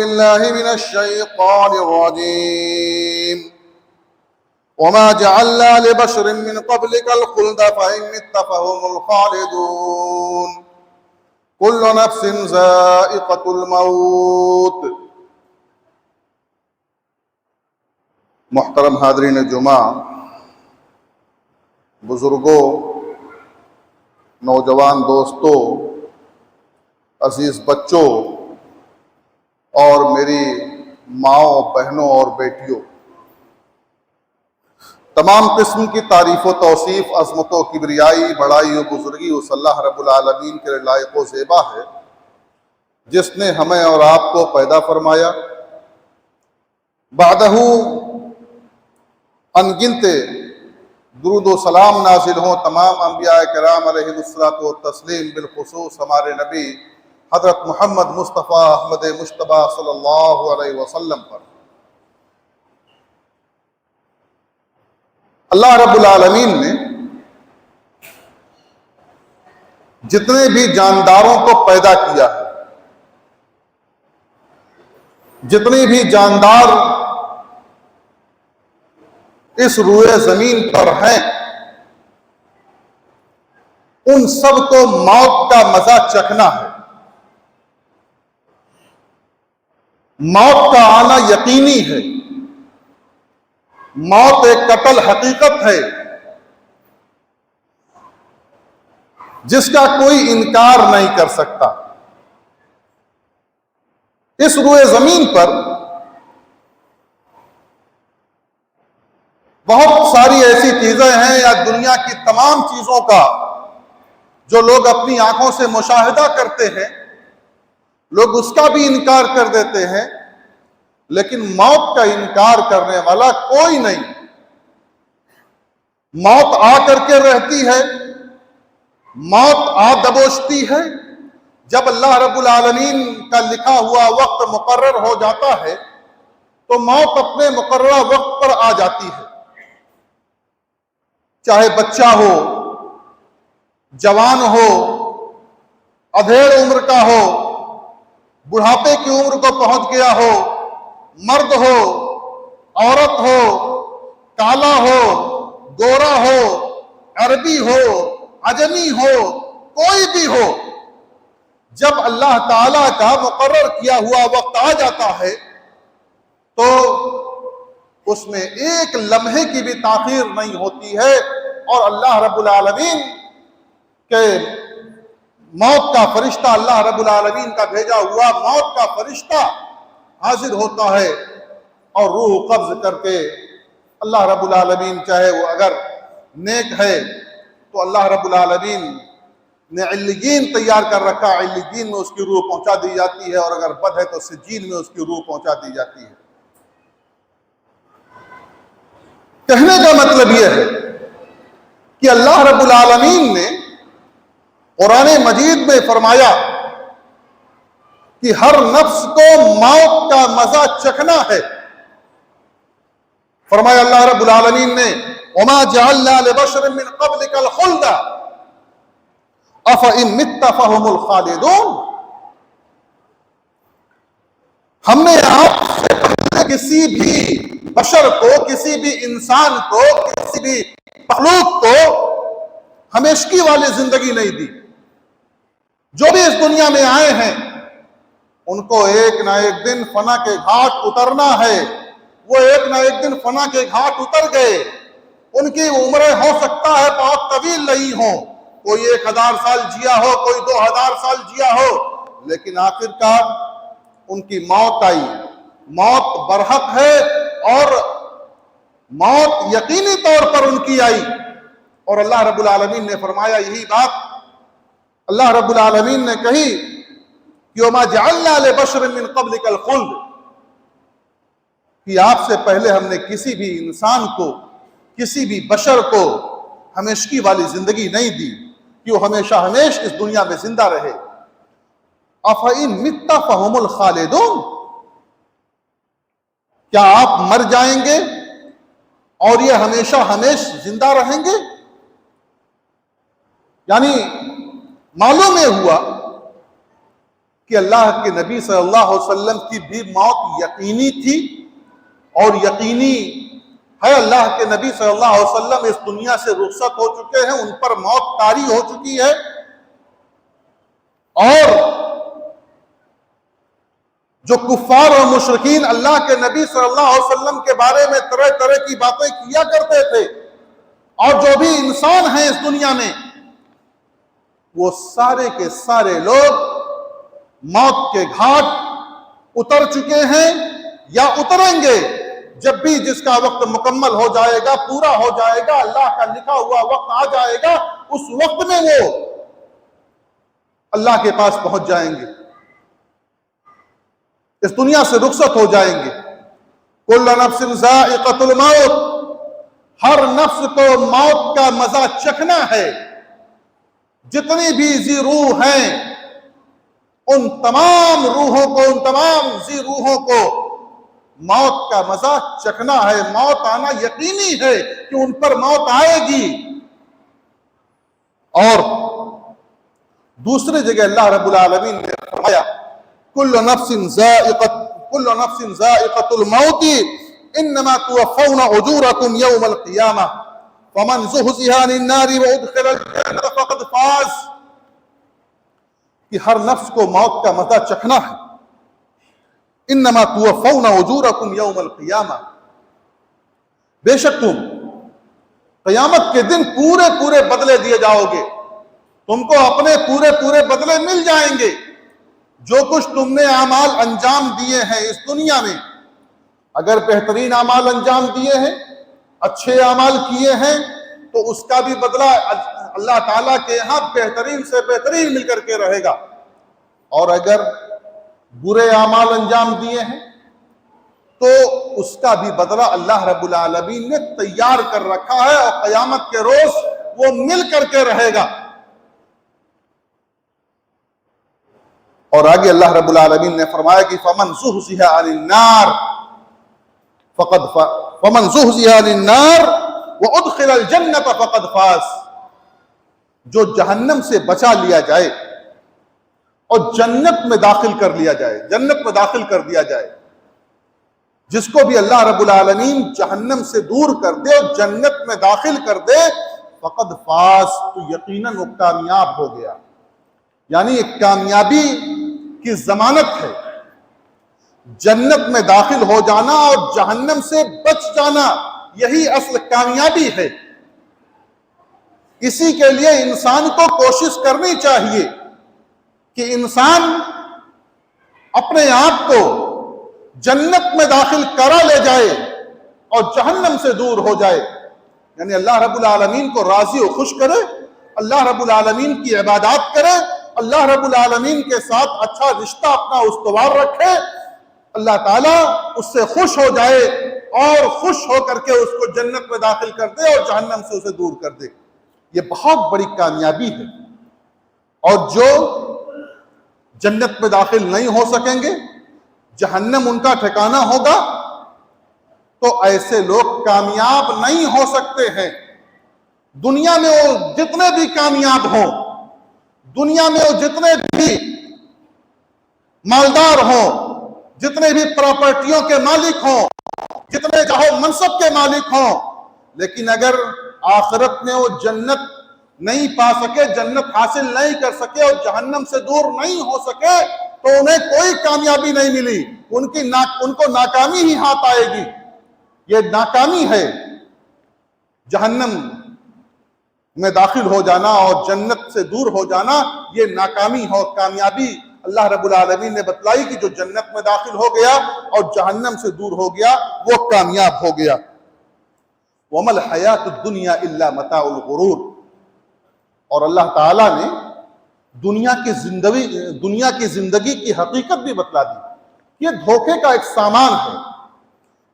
بالله من الشيطان الرجيم وما جعلنا لبشر من قبلك الخلد فإن مت فهم الخالدون كل نفس ذائقة الموت۔ محترم حاضرین جمعہ، بزرگوں، نوجوان دوستوں، عزیز بچوں اور میری ماؤں، بہنوں اور بیٹیوں، تمام قسم کی تعریف و توصیف، عظمت و کبریائی، بڑائی و بزرگی اس اللہ رب العالمین کے لائق و زیبا ہے جس نے ہمیں اور آپ کو پیدا فرمایا، بعدہ ان گنتے درود و سلام نازل ہوں تمام انبیاء کرام علیہ الصلوۃ والتسلیم، بالخصوص ہمارے نبی حضرت محمد مصطفیٰ احمد مجتبیٰ صلی اللہ علیہ وسلم پر۔ اللہ رب العالمین نے جتنے بھی جانداروں کو پیدا کیا ہے، جتنے بھی جاندار اس روئے زمین پر ہیں، ان سب کو موت کا مزہ چکھنا ہے۔ موت کا آنا یقینی ہے، موت ایک قتل حقیقت ہے جس کا کوئی انکار نہیں کر سکتا۔ اس روئے زمین پر بہت ساری ایسی چیزیں ہیں، یا دنیا کی تمام چیزوں کا جو لوگ اپنی آنکھوں سے مشاہدہ کرتے ہیں، لوگ اس کا بھی انکار کر دیتے ہیں، لیکن موت کا انکار کرنے والا کوئی نہیں۔ موت آ کر کے رہتی ہے، موت آ دبوچتی ہے۔ جب اللہ رب العالمین کا لکھا ہوا وقت مقرر ہو جاتا ہے تو موت اپنے مقررہ وقت پر آ جاتی ہے، چاہے بچہ ہو، جوان ہو، ادھیڑ عمر کا ہو، بڑھاپے کی عمر کو پہنچ گیا ہو، مرد ہو، عورت ہو، کالا ہو، گورا ہو، عربی ہو، عجمی ہو، کوئی بھی ہو، جب اللہ تعالیٰ کا مقرر کیا ہوا وقت آ جاتا ہے تو اس میں ایک لمحے کی بھی تاخیر نہیں ہوتی ہے، اور اللہ رب العالمین کے موت کا فرشتہ، اللہ رب العالمین کا بھیجا ہوا موت کا فرشتہ حاضر ہوتا ہے اور روح قبض کر کے اللہ رب العالمین، چاہے وہ اگر نیک ہے تو اللہ رب العالمین نے علیین تیار کر رکھا، علیین میں اس کی روح پہنچا دی جاتی ہے، اور اگر بد ہے تو سجین میں اس کی روح پہنچا دی جاتی ہے۔ کہنے کا مطلب یہ ہے کہ اللہ رب العالمین نے قرآن مجید میں فرمایا کہ ہر نفس کو موت کا مزہ چکھنا ہے۔ فرمایا اللہ رب العالمین نے وَمَا جَعَلْنَا لِبَشَرٍ مِّن قَبْلِكَ الْخُلْدَ أَفَإِن مِّتَّ فَهُمُ الْخَالِدُونَ۔ ہم نے آپ سے کسی بھی بشر کو، کسی بھی انسان کو، کسی بھی مخلوق کو ہمیشگی والی زندگی نہیں دی۔ جو بھی اس دنیا میں آئے ہیں ان کو ایک نہ ایک دن فنا کے گھاٹ اترنا ہے۔ وہ ایک نہ ایک دن فنا کے گھاٹ اتر گئے۔ ان کی عمریں ہو سکتا ہے بہت طویل نہیں ہوں، کوئی 1000 سال جیا ہو، کوئی 2000 سال جیا ہو، لیکن آخرکار ان کی موت آئی۔ موت برحق ہے اور موت یقینی طور پر ان کی آئی، اور اللہ رب العالمین نے فرمایا یہی بات اللہ رب العالمین نے کہی کہ وَمَا جَعَلْنَا لِبَشَرٍ مِّن قَبْلِكَ الْخُلْدَ، کہ آپ سے پہلے ہم نے کسی بھی انسان کو، کسی بھی بشر کو ہمیشگی والی زندگی نہیں دی کہ وہ ہمیشہ ہمیش اس دنیا میں زندہ رہے۔ أَفَإِن مِتَّ فَهُمُ الْخَالِدُونَ، کیا آپ مر جائیں گے اور یہ ہمیشہ ہمیش زندہ رہیں گے؟ یعنی معلوم یہ ہوا کہ اللہ کے نبی صلی اللہ علیہ وسلم کی بھی موت یقینی تھی، اور یقینی ہے اللہ کے نبی صلی اللہ علیہ وسلم اس دنیا سے رخصت ہو چکے ہیں، ان پر موت طاری ہو چکی ہے، اور جو کفار اور مشرکین اللہ کے نبی صلی اللہ علیہ وسلم کے بارے میں طرح طرح کی باتیں کیا کرتے تھے، اور جو بھی انسان ہیں اس دنیا میں، وہ سارے کے سارے لوگ موت کے گھاٹ اتر چکے ہیں یا اتریں گے۔ جب بھی جس کا وقت مکمل ہو جائے گا، پورا ہو جائے گا، اللہ کا لکھا ہوا وقت آ جائے گا، اس وقت میں وہ اللہ کے پاس پہنچ جائیں گے، اس دنیا سے رخصت ہو جائیں گے۔ کل نفس ذائقۃ الموت، ہر نفس کو موت کا مزہ چکھنا ہے۔ جتنی بھی ذی روح ہیں، ان تمام روحوں کو، ان تمام ذی روحوں کو موت کا مزہ چکھنا ہے۔ موت آنا یقینی ہے کہ ان پر موت آئے گی۔ اور دوسری جگہ اللہ رب العالمین نے فرمایا کل نفس ذائقۃ الموت انما توفون اجورکم یوم القیامہ فمن زحزح عن النار وادخل الجنہ فقد فاز، کہ ہر نفس کو موت کا مزہ چکھنا ہے۔ انما توفون اجورکم یوم القیامہ، بے شک تم قیامت کے دن پورے پورے بدلے دیے جاؤ گے، تم کو اپنے پورے پورے بدلے مل جائیں گے۔ جو کچھ تم نے اعمال انجام دیے ہیں اس دنیا میں، اگر بہترین اعمال انجام دیے ہیں، اچھے اعمال کیے ہیں، تو اس کا بھی بدلہ اللہ تعالیٰ کے یہاں بہترین سے بہترین مل کر کے رہے گا، اور اگر برے اعمال انجام دیے ہیں تو اس کا بھی بدلہ اللہ رب العالمین نے تیار کر رکھا ہے، اور قیامت کے روز وہ مل کر کے رہے گا۔ اور آگے اللہ رب العالمین نے فرمایا کہ فمن زحزح عن النار وادخل الجنہ فقد فاز، جو جہنم سے بچا لیا جائے اور جنت میں داخل کر لیا جائے، جنت میں داخل کر دیا جائے، جس کو بھی اللہ رب العالمین جہنم سے دور کر دے اور جنت میں داخل کر دے، فقد فاز، تو یقیناً وہ کامیاب ہو گیا۔ یعنی ایک کامیابی کی ضمانت ہے، جنت میں داخل ہو جانا اور جہنم سے بچ جانا، یہی اصل کامیابی ہے۔ اسی کے لیے انسان کو کوشش کرنی چاہیے کہ انسان اپنے آپ کو جنت میں داخل کرا لے جائے اور جہنم سے دور ہو جائے، یعنی اللہ رب العالمین کو راضی و خوش کرے، اللہ رب العالمین کی عبادات کرے، اللہ رب العالمین کے ساتھ اچھا رشتہ اپنا استوار رکھے، اللہ تعالیٰ اس سے خوش ہو جائے اور خوش ہو کر کے اس کو جنت میں داخل کر دے اور جہنم سے اسے دور کر دے۔ یہ بہت بڑی کامیابی ہے، اور جو جنت میں داخل نہیں ہو سکیں گے، جہنم ان کا ٹھکانہ ہوگا، تو ایسے لوگ کامیاب نہیں ہو سکتے ہیں۔ دنیا میں وہ جتنے بھی کامیاب ہوں، دنیا میں وہ جتنے بھی مالدار ہوں، جتنے بھی پراپرٹیوں کے مالک ہوں، جتنے جاہو منصب کے مالک ہوں، لیکن اگر آخرت میں وہ جنت نہیں پا سکے، جنت حاصل نہیں کر سکے اور جہنم سے دور نہیں ہو سکے، تو انہیں کوئی کامیابی نہیں ملی، ان کو ناکامی ہی ہاتھ آئے گی۔ یہ ناکامی ہے، جہنم میں داخل ہو جانا اور جنت سے دور ہو جانا، یہ ناکامی ہو۔ کامیابی اللہ رب العالمین نے بتلائی کہ جو جنت میں داخل ہو گیا اور جہنم سے دور ہو گیا، وہ کامیاب ہو گیا۔ وَمَا الْحَيَاةُ الدُّنْيَا إِلَّا مَتَاعُ الْغُرُورِ، اور اللہ تعالیٰ نے دنیا کی زندگی کی حقیقت بھی بتلا دی۔ یہ دھوکے کا ایک سامان ہے،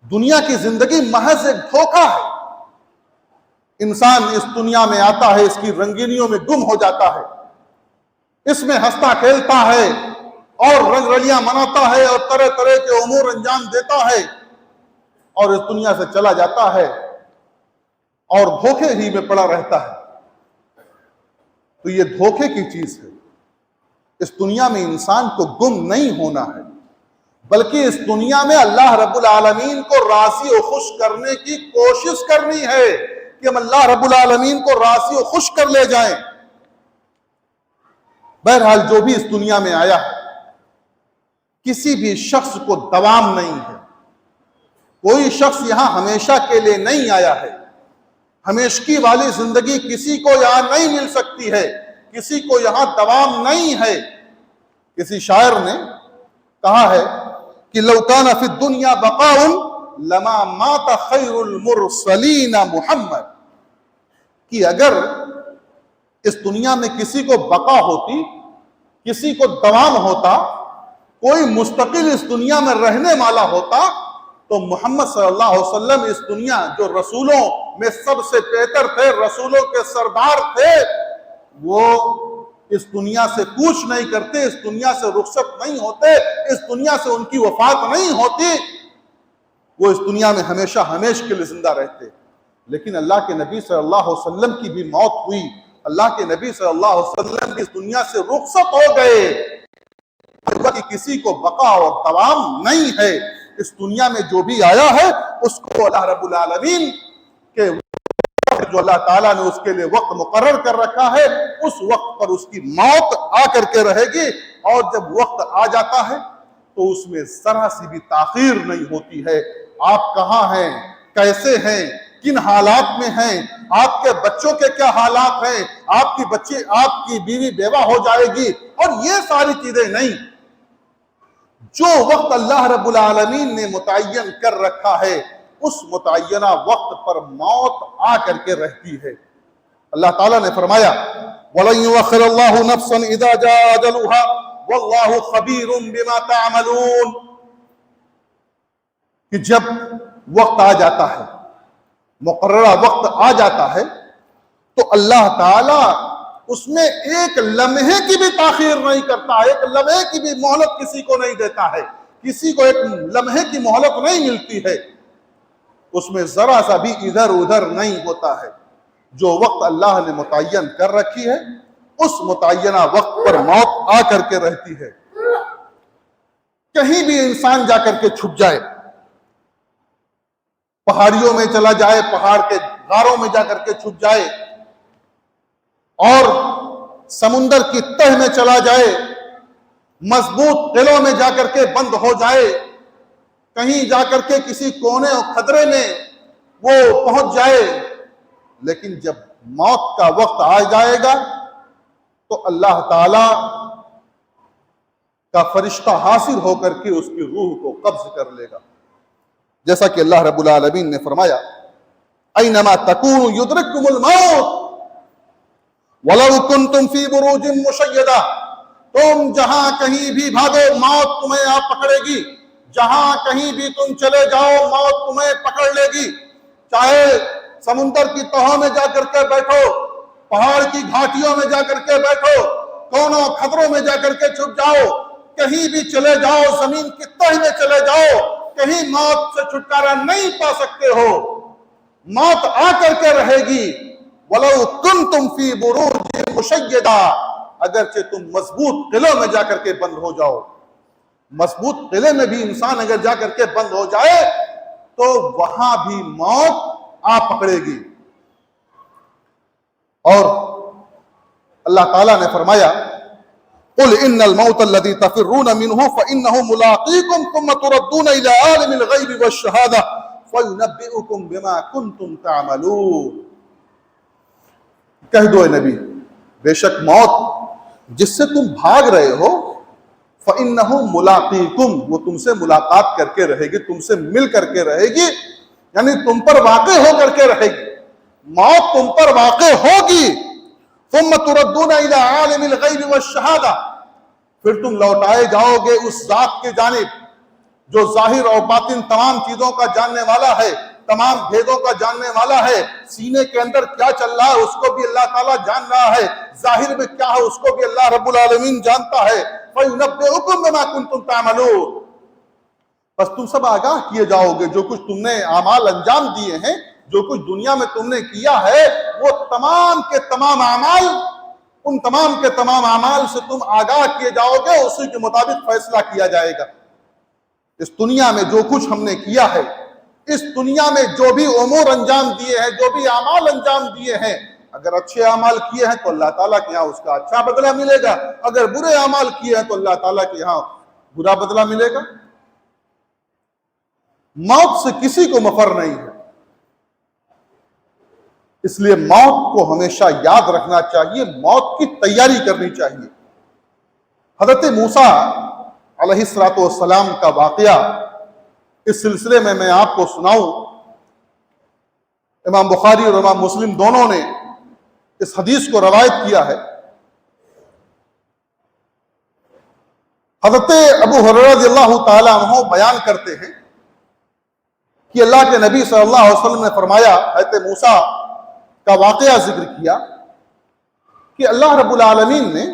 دنیا کی زندگی محض ایک دھوکہ ہے۔ انسان اس دنیا میں آتا ہے، اس کی رنگینیوں میں گم ہو جاتا ہے، اس میں ہنستا کھیلتا ہے اور رنگ رلیاں مناتا ہے اور طرح طرح کے امور انجام دیتا ہے، اور اس دنیا سے چلا جاتا ہے اور دھوکے ہی میں پڑا رہتا ہے۔ تو یہ دھوکے کی چیز ہے۔ اس دنیا میں انسان کو گم نہیں ہونا ہے، بلکہ اس دنیا میں اللہ رب العالمین کو راضی و خوش کرنے کی کوشش کرنی ہے کہ ہم اللہ رب العالمین کو راضی و خوش کر لے جائیں۔ بہرحال جو بھی اس دنیا میں آیا ہے، کسی بھی شخص کو دوام نہیں ہے، کوئی شخص یہاں ہمیشہ کے لیے نہیں آیا ہے، ہمیشگی والی زندگی کسی کو یہاں نہیں مل سکتی ہے، کسی کو یہاں دوام نہیں ہے۔ کسی شاعر نے کہا ہے کہ لو کان فی الدنیا بقاء لما مات خیر المرسلین محمد، کہ اگر اس دنیا میں کسی کو بقا ہوتی، کسی کو دوام ہوتا، کوئی مستقل اس دنیا میں رہنے والا ہوتا، تو محمد صلی اللہ علیہ وسلم اس دنیا جو رسولوں میں سب سے بہتر تھے، رسولوں کے سردار تھے، وہ اس دنیا سے کوچ نہیں کرتے، اس دنیا سے رخصت نہیں ہوتے، اس دنیا سے ان کی وفات نہیں ہوتی، وہ اس دنیا میں ہمیشہ ہمیشہ کے لیے زندہ رہتے۔ لیکن اللہ کے نبی صلی اللہ علیہ وسلم کی بھی موت ہوئی، اللہ کے نبی صلی اللہ علیہ وسلم بھی اس دنیا سے رخصت ہو گئے، کہ کسی کو بقا اور دوام نہیں ہے۔ اس دنیا میں جو بھی آیا ہے اس کو اللہ رب العالمین کے جو اللہ تعالیٰ نے اس کے لیے وقت مقرر کر رکھا ہے، اس وقت پر اس کی موت آ کر کے رہے گی، اور جب وقت آ جاتا ہے تو اس میں ذرا سی بھی تاخیر نہیں ہوتی ہے۔ آپ کہاں ہیں، کیسے ہیں، کن حالات میں ہیں، آپ کے بچوں کے کیا حالات ہیں، آپ کی بیوی بیوہ ہو جائے گی، اور یہ ساری چیزیں نہیں، جو وقت اللہ رب العالمین نے متعین کر رکھا ہے اس متعینہ وقت پر موت آ کر کے رہتی ہے۔ اللہ تعالیٰ نے فرمایا وَلَن يُؤَخِّرَ اللَّهُ نَفْسًا إِذَا جَاءَ أَجَلُهَا وَاللَّهُ خَبِيرٌ بِمَا تَعْمَلُونَ، کہ جب وقت آ جاتا ہے، مقررہ وقت آ جاتا ہے، تو اللہ تعالیٰ اس میں ایک لمحے کی بھی تاخیر نہیں کرتا، ایک لمحے کی بھی مہلت کسی کو نہیں دیتا ہے، کسی کو ایک لمحے کی مہلت نہیں ملتی ہے، اس میں ذرا سا بھی ادھر ادھر نہیں ہوتا ہے۔ جو وقت اللہ نے متعین کر رکھی ہے اس متعینہ وقت پر موت آ کر کے رہتی ہے۔ کہیں بھی انسان جا کر کے چھپ جائے، پہاڑیوں میں چلا جائے، پہاڑ کے غاروں میں جا کر کے چھپ جائے، اور سمندر کی تہ میں چلا جائے، مضبوط قلعوں میں جا کر کے بند ہو جائے، کہیں جا کر کے کسی کونے اور خطرے میں وہ پہنچ جائے، لیکن جب موت کا وقت آ جائے گا تو اللہ تعالی کا فرشتہ حاضر ہو کر کے اس کی روح کو قبض کر لے گا، جیسا کہ اللہ رب العالمین نے فرمایا اینما تکونوا یدرککم الموت وَلَوْ كُنْتُمْ فِي بُرُوجٍ مُشَيَّدَةٍ، تم جہاں کہیں بھی بھاگو موت تمہیں آ پکڑے گی، جہاں کہیں بھی تم چلے جاؤ موت تمہیں پکڑ لے گی، چاہے سمندر کی تہوں میں جا کر کے بیٹھو، پہاڑ کی گھاٹیوں میں جا کر کے بیٹھو، کونوں خطروں میں جا کر کے چھپ جاؤ، کہیں بھی چلے جاؤ، زمین کی تہ میں چلے جاؤ، کہیں موت سے چھٹکارا نہیں پا سکتے ہو، موت آ کر کے رہے گی۔ وَلَوْ كُنْتُمْ فِي بُرُوجٍ مُشَيَّدَةٍ، اگرچہ تم مضبوط قلعوں میں جا کر کے بند ہو جاؤ، مضبوط قلعے میں بھی انسان اگر جا کر کے بند ہو جائے تو وہاں بھی موت آ پکڑے گی۔ اور اللہ تعالیٰ نے فرمایا قُلْ إِنَّ الْمَوْتَ الَّذِي تَفِرُّونَ مِنْهُ فَإِنَّهُ مُلَاقِيكُمْ ثُمَّ تُرَدُّونَ إِلَىٰ عَالِمِ الْغَيْبِ وَالشَّهَادَةِ فَيُنَبِّئُكُمْ بِمَا كُنْتُمْ تَعْمَلُونَ۔ کہہ دو اے نبی، بے شک موت جس سے تم بھاگ رہے ہو فَإِنَّهُ مُلَاقِيكُمْ، وہ تم سے ملاقات کر کے رہے گی، تم سے مل کر کے رہے گی، یعنی تم پر واقع ہو کر کے رہے گی، موت تم پر واقع ہوگی۔ ثُمَّ تُرَدُّونَ إِلَىٰ عَالِمِ الْغَيْبِ وَالشَّهَادَةِ، پھر تم لوٹائے جاؤ گے اس ذات کی جانب جو ظاہر اور باطن تمام چیزوں کا جاننے والا ہے، تمام بھیدوں کا جاننے والا ہے، سینے کے اندر کیا چل رہا ہے اس کو بھی اللہ تعالیٰ جان رہا ہے، ظاہر میں کیا ہے اس کو بھی اللہ رب العالمین جانتا ہے۔ فَيُنَبِّئُكُمْ بِمَا كُنْتُمْ تَعْمَلُونَ، بس تم سب آگاہ کیے جاؤ گے، جو کچھ تم نے اعمال انجام دیے ہیں، جو کچھ دنیا میں تم نے کیا ہے، وہ تمام کے تمام اعمال ان تمام کے تمام اعمال سے تم آگاہ کیے جاؤ گے، اسی کے مطابق فیصلہ کیا جائے گا۔ اس دنیا میں جو کچھ ہم نے کیا ہے، اس دنیا میں جو بھی امور انجام دیے ہیں، جو بھی اعمال انجام دیے ہیں، اگر اچھے اعمال کیے ہیں تو اللہ تعالیٰ کے یہاں اس کا اچھا بدلہ ملے گا، اگر برے اعمال کیے ہیں تو اللہ تعالیٰ کے یہاں برا بدلہ ملے گا۔ موت سے کسی کو مفر نہیں ہے، اس لیے موت کو ہمیشہ یاد رکھنا چاہیے، موت کی تیاری کرنی چاہیے۔ حضرت موسیٰ علیہ السلام کا واقعہ اس سلسلے میں آپ کو سناؤں۔ امام بخاری اور امام مسلم دونوں نے اس حدیث کو روایت کیا ہے۔ حضرت ابو ہریرہ رضی اللہ تعالی عنہ بیان کرتے ہیں کہ اللہ کے نبی صلی اللہ علیہ وسلم نے فرمایا، حضرت موسیٰ کا واقعہ ذکر کیا کہ اللہ رب العالمین نے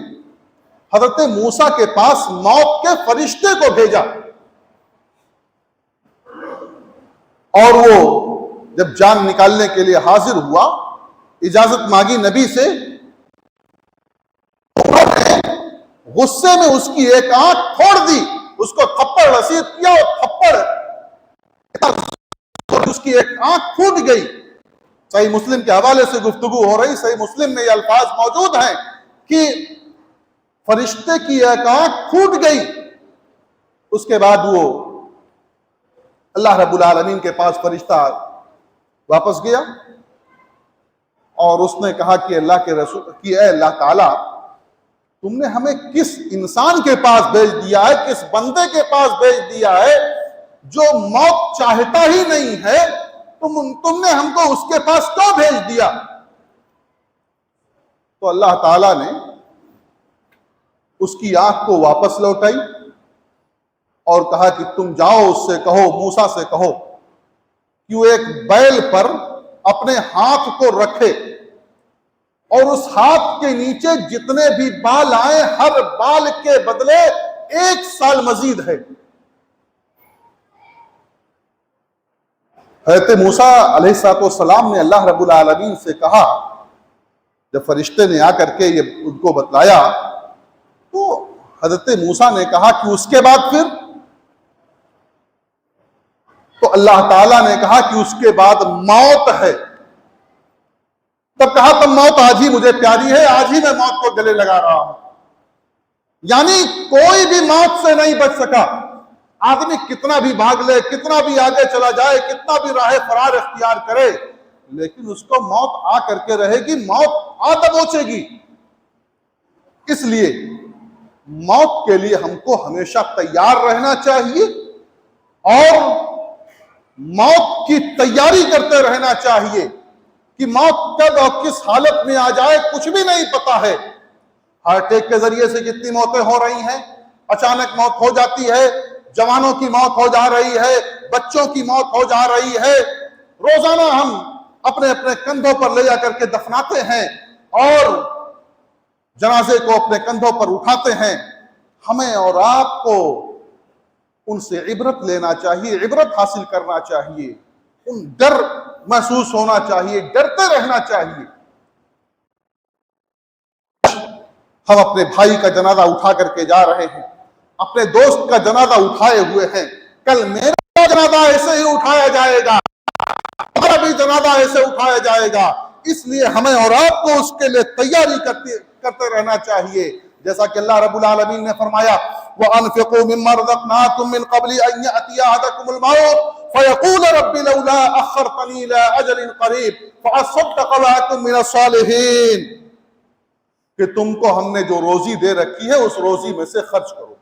حضرت موسیٰ کے پاس موت کے فرشتے کو بھیجا، اور وہ جب جان نکالنے کے لیے حاضر ہوا، اجازت مانگی نبی سے، انہوں نے غصے میں اس کی ایک آنکھ پھوڑ دی، اس کو تھپڑ رسید کیا اور تھپڑ اس کی ایک آنکھ پھوٹ گئی۔ صحیح مسلم کے حوالے سے گفتگو ہو رہی، صحیح مسلم میں یہ الفاظ موجود ہیں کہ فرشتے کی ایک آنکھ پھوٹ گئی۔ اس کے بعد وہ اللہ رب العالمین کے پاس فرشتہ واپس گیا اور اس نے کہا کہ اللہ کے رسول کہ اے اللہ تعالی، تم نے ہمیں کس انسان کے پاس بھیج دیا ہے، کس بندے کے پاس بھیج دیا ہے جو موت چاہتا ہی نہیں ہے، تم نے ہم کو اس کے پاس کیوں بھیج دیا؟ تو اللہ تعالیٰ نے اس کی آنکھ کو واپس لوٹائی اور کہا کہ تم جاؤ اس سے کہو، موسیٰ سے کہو کہ وہ ایک بیل پر اپنے ہاتھ کو رکھے اور اس ہاتھ کے نیچے جتنے بھی بال آئیں، ہر بال کے بدلے 1 سال مزید ہے۔ حضرت موسیٰ علیہ السلام نے اللہ رب العالمین سے کہا، جب فرشتے نے آ کر کے یہ ان کو بتلایا تو حضرت موسیٰ نے کہا کہ اس کے بعد پھر؟ تو اللہ تعالیٰ نے کہا کہ اس کے بعد موت ہے۔ تب کہا تب موت آج ہی مجھے پیاری ہے، آج ہی میں موت کو گلے لگا رہا ہوں۔ یعنی کوئی بھی موت سے نہیں بچ سکا، آدمی کتنا بھی بھاگ لے، کتنا بھی آگے چلا جائے، کتنا بھی راہ فرار اختیار کرے، لیکن اس کو موت آ کر کے رہے گی، موت آ دبوچے گی۔ اس لیے موت کے لیے ہم کو ہمیشہ تیار رہنا چاہیے اور موت کی تیاری کرتے رہنا چاہیے کہ موت کب اور کس حالت میں آ جائے کچھ بھی نہیں پتا ہے۔ ہارٹ اٹیک کے ذریعے سے جتنی موتیں ہو رہی ہیں، اچانک موت ہو جاتی ہے، جوانوں کی موت ہو جا رہی ہے، بچوں کی موت ہو جا رہی ہے، روزانہ ہم اپنے اپنے کندھوں پر لے جا کر کے دفناتے ہیں اور جنازے کو اپنے کندھوں پر اٹھاتے ہیں۔ ہمیں اور آپ کو ان سے عبرت لینا چاہیے، عبرت حاصل کرنا چاہیے، ان ڈر محسوس ہونا چاہیے، ڈرتے رہنا چاہیے۔ ہم اپنے بھائی کا جنازہ اٹھا کر کے جا رہے ہیں، اپنے دوست کا جنازہ اٹھائے ہوئے ہیں، کل میرا جنازہ ایسے ہی اٹھایا جائے گا، ہمارا بھی جنازہ ایسے اٹھایا جائے گا۔ اس لیے ہمیں اور آپ کو اس کے لیے تیاری کرتے رہنا چاہیے، جیسا کہ اللہ رب العالمین نے فرمایا وَأَنفِقُوا مِمَّا رَزَقْنَاكُم مِّن قَبْلِ أَن يَأْتِيَ أَحَدَكُمُ الْمَوْتُ فَيَقُولَ رَبِّ لَوْلَا أَخَّرْتَنِي إِلَىٰ أَجَلٍ قَرِيبٍ فَأَصَّدَّقَ وَأَكُن مِّنَ الصَّالِحِينَ، کہ تم کو ہم نے جو روزی دے رکھی ہے اس روزی میں سے خرچ کرو،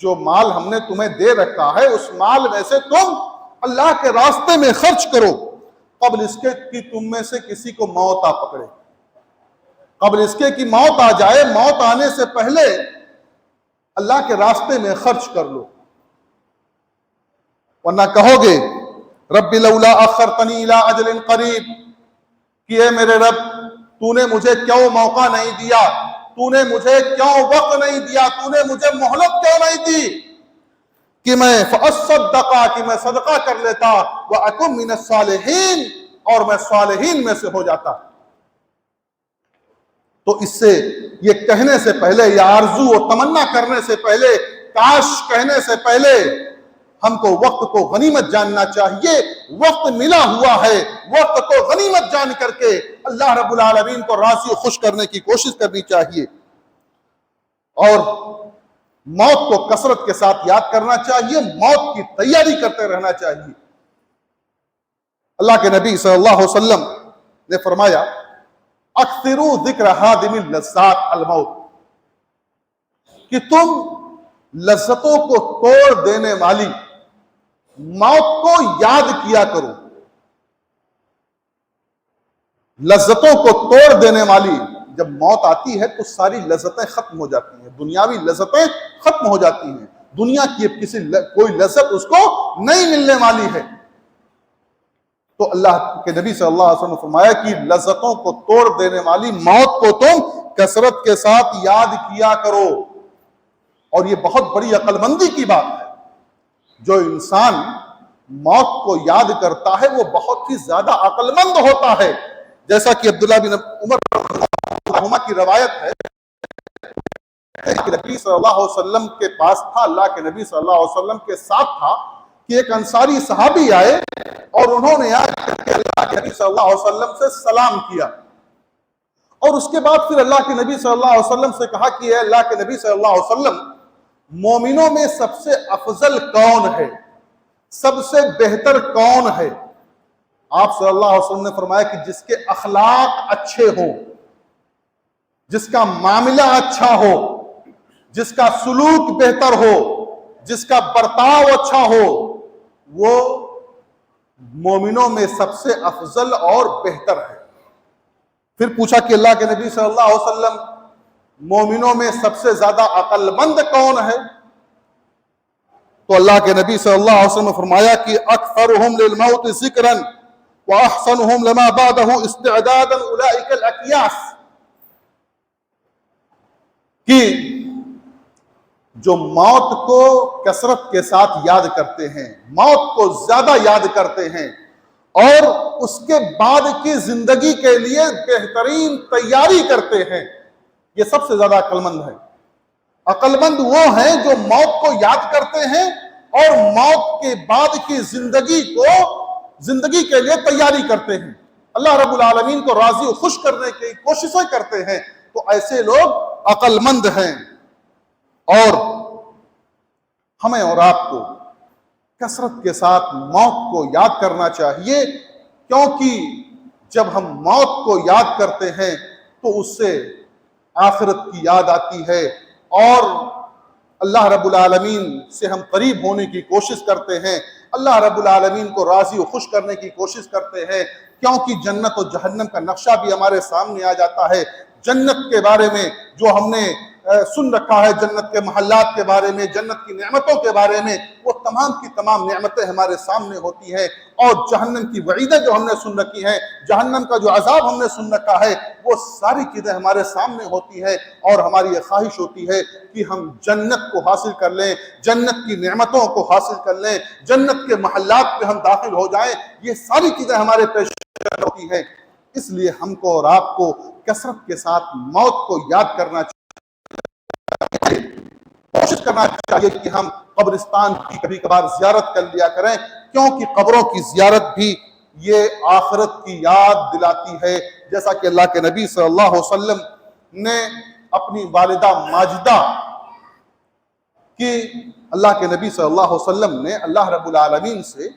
جو مال ہم نے تمہیں دے رکھا ہے اس مال میں سے تم اللہ کے راستے میں خرچ کرو، قبل اس کے کہ تم میں سے کسی کو موت آ پکڑے، قبل اس کے کہ موت آ جائے، موت آنے سے پہلے اللہ کے راستے میں خرچ کر لو، ورنہ کہو گے رب لولا اخرتنی الی اجل قریب، کہ اے میرے رب تو نے مجھے کیوں موقع نہیں دیا، تو نے مجھے کیوں وقت نہیں دیا، تو نے مجھے مہلت کیوں نہیں دی کہ میں فاصدق، کہ میں صدقہ کر لیتا، واکن من الصالحین، اور میں صالحین میں سے ہو جاتا۔ تو اس سے یہ کہنے سے پہلے، یا آرزو و تمنا کرنے سے پہلے، کاش کہنے سے پہلے ہم کو وقت کو غنیمت جاننا چاہیے. وقت ملا ہوا ہے، وقت کو غنیمت جان کر کے اللہ رب العالمین کو راضی و خوش کرنے کی کوشش کرنی چاہیے، اور موت کو کثرت کے ساتھ یاد کرنا چاہیے، موت کی تیاری کرتے رہنا چاہیے. اللہ کے نبی صلی اللہ علیہ وسلم نے فرمایا اکثروا ذکر ہادم اللذات الموت، کہ تم لذتوں کو توڑ دینے والی موت کو یاد کیا کرو. لذتوں کو توڑ دینے والی جب موت آتی ہے تو ساری لذتیں ختم ہو جاتی ہیں، دنیاوی لذتیں ختم ہو جاتی ہیں، دنیا کی اب کوئی لذت اس کو نہیں ملنے والی ہے. تو اللہ کے نبی صلی اللہ علیہ وسلم نے فرمایا کہ لذتوں کو توڑ دینے والی موت کو تم کثرت کے ساتھ یاد کیا کرو. اور یہ بہت بڑی عقل مندی کی بات ہے. جو انسان موت کو یاد کرتا ہے وہ بہت ہی زیادہ عقل مند ہوتا ہے. جیسا کہ عبداللہ بن عمر کی روایت ہے کہ نبی صلی اللہ علیہ وسلم کے پاس تھا، اللہ کے نبی صلی اللہ علیہ وسلم کے ساتھ تھا، کہ ایک انصاری صحابی آئے اور انہوں نے اللہ کے نبی صلی اللہ علیہ وسلم سے سلام کیا، اور اس کے بعد پھر اللہ کے نبی صلی اللہ علیہ وسلم سے کہا کہ اے اللہ کے نبی صلی اللہ علیہ وسلم، مومنوں میں سب سے افضل کون ہے، سب سے بہتر کون ہے؟ آپ صلی اللہ علیہ وسلم نے فرمایا کہ جس کے اخلاق اچھے ہوں، جس کا معاملہ اچھا ہو، جس کا سلوک بہتر ہو، جس کا برتاؤ اچھا ہو، وہ مومنوں میں سب سے افضل اور بہتر ہے. پھر پوچھا کہ اللہ کے نبی صلی اللہ علیہ وسلم، مومنوں میں سب سے زیادہ عقل مند کون ہے؟ تو اللہ کے نبی صلی اللہ علیہ وسلم نے فرمایا کہ اکثرهم للموت ذکرا واحسنهم لما بعده استعدادا اولئک الاکیاس، کہ جو موت کو کثرت کے ساتھ یاد کرتے ہیں، موت کو زیادہ یاد کرتے ہیں، اور اس کے بعد کی زندگی کے لیے بہترین تیاری کرتے ہیں، یہ سب سے زیادہ عقل مند ہے. عقل مند وہ ہیں جو موت کو یاد کرتے ہیں اور موت کے بعد کی زندگی کے لیے تیاری کرتے ہیں، اللہ رب العالمین کو راضی و خوش کرنے کی کوششیں کرتے ہیں. تو ایسے لوگ عقل مند ہیں. اور ہمیں اور آپ کو کثرت کے ساتھ موت کو یاد کرنا چاہیے، کیونکہ جب ہم موت کو یاد کرتے ہیں تو اس سے آخرت کی یاد آتی ہے، اور اللہ رب العالمین سے ہم قریب ہونے کی کوشش کرتے ہیں، اللہ رب العالمین کو راضی و خوش کرنے کی کوشش کرتے ہیں، کیونکہ جنت و جہنم کا نقشہ بھی ہمارے سامنے آ جاتا ہے. جنت کے بارے میں جو ہم نے سن رکھا ہے، جنت کے محلات کے بارے میں، جنت کی نعمتوں کے بارے میں، وہ تمام کی تمام نعمتیں ہمارے سامنے ہوتی ہیں. اور جہنم کی وعیدیں جو ہم نے سن رکھی ہیں، جہنم کا جو عذاب ہم نے سن رکھا ہے، وہ ساری چیزیں ہمارے سامنے ہوتی ہیں. اور ہماری یہ خواہش ہوتی ہے کہ ہم جنت کو حاصل کر لیں، جنت کی نعمتوں کو حاصل کر لیں، جنت کے محلات پہ ہم داخل ہو جائیں. یہ ساری چیزیں ہمارے پیش ہوتی ہیں. اس لیے ہم کو اور آپ کو کثرت کے ساتھ موت کو یاد کرنا چاہیے، کوشش کرنا چاہیے کہ ہم قبرستان کی کبھی کبھار زیارت کر لیا کریں، کیونکہ قبروں کی زیارت بھی یہ آخرت کی یاد دلاتی ہے. جیسا کہ اللہ کے نبی صلی اللہ علیہ وسلم نے اپنی والدہ ماجدہ کی، اللہ کے نبی صلی اللہ علیہ وسلم نے اللہ رب العالمین سے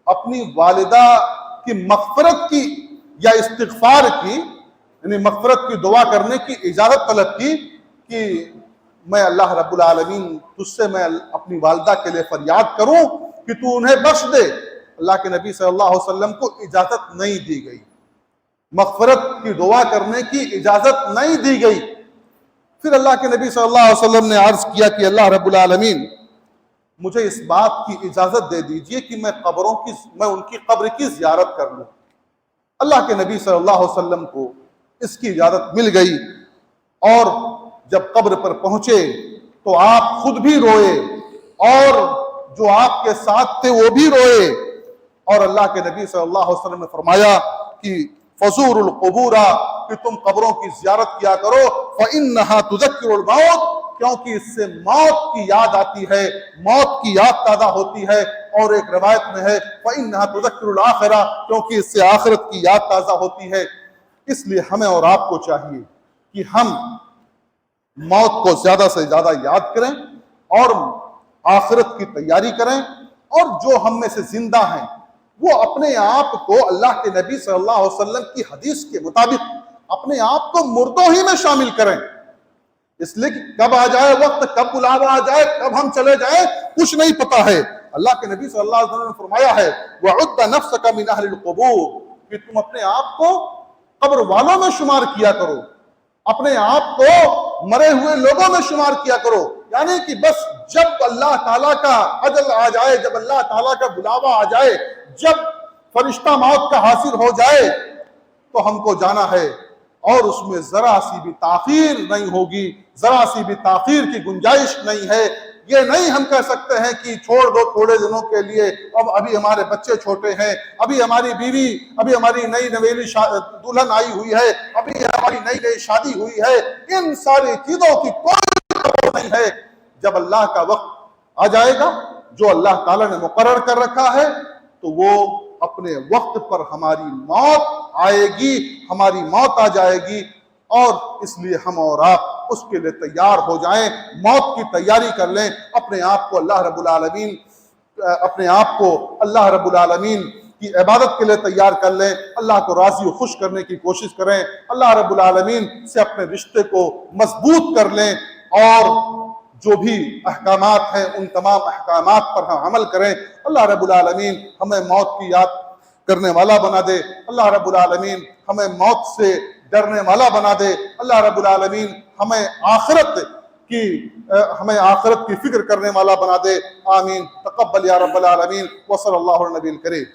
اپنی والدہ کی مغفرت کی یا استغفار کی، یعنی مغفرت کی دعا کرنے کی اجازت طلب کی کہ میں اللہ رب العالمین تجھ سے میں اپنی والدہ کے لیے فریاد کروں کہ تو انہیں بخش دے. اللہ کے نبی صلی اللہ علیہ وسلم کو اجازت نہیں دی گئی، مغفرت کی دعا کرنے کی اجازت نہیں دی گئی. پھر اللہ کے نبی صلی اللہ علیہ وسلم نے عرض کیا کہ اللہ رب العالمین مجھے اس بات کی اجازت دے دیجئے کہ میں ان کی قبر کی زیارت کر لوں. اللہ کے نبی صلی اللہ علیہ وسلم کو اس کی اجازت مل گئی، اور جب قبر پر پہنچے تو آپ خود بھی روئے اور جو آپ کے ساتھ تھے وہ بھی روئے. اور اللہ کے نبی صلی اللہ علیہ وسلم نے فرمایا کہ فزور القبور کہ تم قبروں کی زیارت کیا کرو، فَإِنَّهَا تُذَكِّرُ الْمَوْتِ، کیونکہ اس سے موت کی یاد آتی ہے، موت کی یاد تازہ ہوتی ہے۔ اور ایک روایت میں ہے فَإِنَّهَا تُذَكِّرُ الْآخِرَةَ، کیونکہ اس سے آخرت کی یاد تازہ ہوتی ہے۔ اس لیے ہمیں اور آپ کو چاہیے کہ ہم موت کو زیادہ سے زیادہ یاد کریں اور آخرت کی تیاری کریں، اور جو ہم میں سے زندہ ہیں وہ اپنے آپ کو اللہ کے نبی صلی اللہ علیہ وسلم کی حدیث کے مطابق اپنے آپ کو مردوں ہی میں شامل کریں، اس لیے کہ کب آ جائے وقت، کب بلاوا آ جائے، کب ہم چلے جائیں، کچھ نہیں پتا ہے۔ اللہ کے نبی صلی اللہ علیہ وسلم نے فرمایا ہے وَعُدَّ نَفْسَكَ مِنْ أَهْلِ الْقُبُورِ، کہ تم اپنے آپ کو قبر والوں میں شمار کیا کرو، اپنے آپ کو مرے ہوئے لوگوں میں شمار کیا کرو، یعنی کہ بس جب اللہ تعالیٰ کا اجل آ جائے، جب اللہ تعالیٰ کا بلاوا آ جائے، جب فرشتہ موت کا حاضر ہو جائے تو ہم کو جانا ہے، اور اس میں ذرا سی بھی تاخیر نہیں ہوگی، ذرا سی بھی تاخیر کی گنجائش نہیں ہے۔ یہ نہیں ہم کہہ سکتے ہیں کہ چھوڑ دو تھوڑے دنوں کے لیے، اب ابھی ہمارے بچے چھوٹے ہیں، ابھی ہماری بیوی، ابھی ہماری نئی نویلی دلہن آئی ہوئی ہے، ابھی ہماری نئی نئی شادی ہوئی ہے، ان ساری چیزوں کی کوئی خبر نہیں ہے۔ جب اللہ کا وقت آ جائے گا جو اللہ تعالیٰ نے مقرر کر رکھا ہے، تو وہ اپنے وقت پر ہماری موت آئے گی، ہماری موت آ جائے گی، اور اس لیے ہم اور آپ اس کے لیے تیار ہو جائیں، موت کی تیاری کر لیں، اپنے آپ کو اللہ رب العالمین کی عبادت کے لیے تیار کر لیں، اللہ کو راضی و خوش کرنے کی کوشش کریں، اللہ رب العالمین سے اپنے رشتے کو مضبوط کر لیں، اور جو بھی احکامات ہیں ان تمام احکامات پر ہم عمل کریں۔ اللہ رب العالمین ہمیں موت کی یاد کرنے والا بنا دے، اللہ رب العالمین ہمیں موت سے ڈرنے والا بنا دے، اللہ رب العالمین ہمیں آخرت کی فکر کرنے والا بنا دے۔ آمین۔ تقبل یا رب العالمین، وصلی اللہ علیہ نبی الکریم۔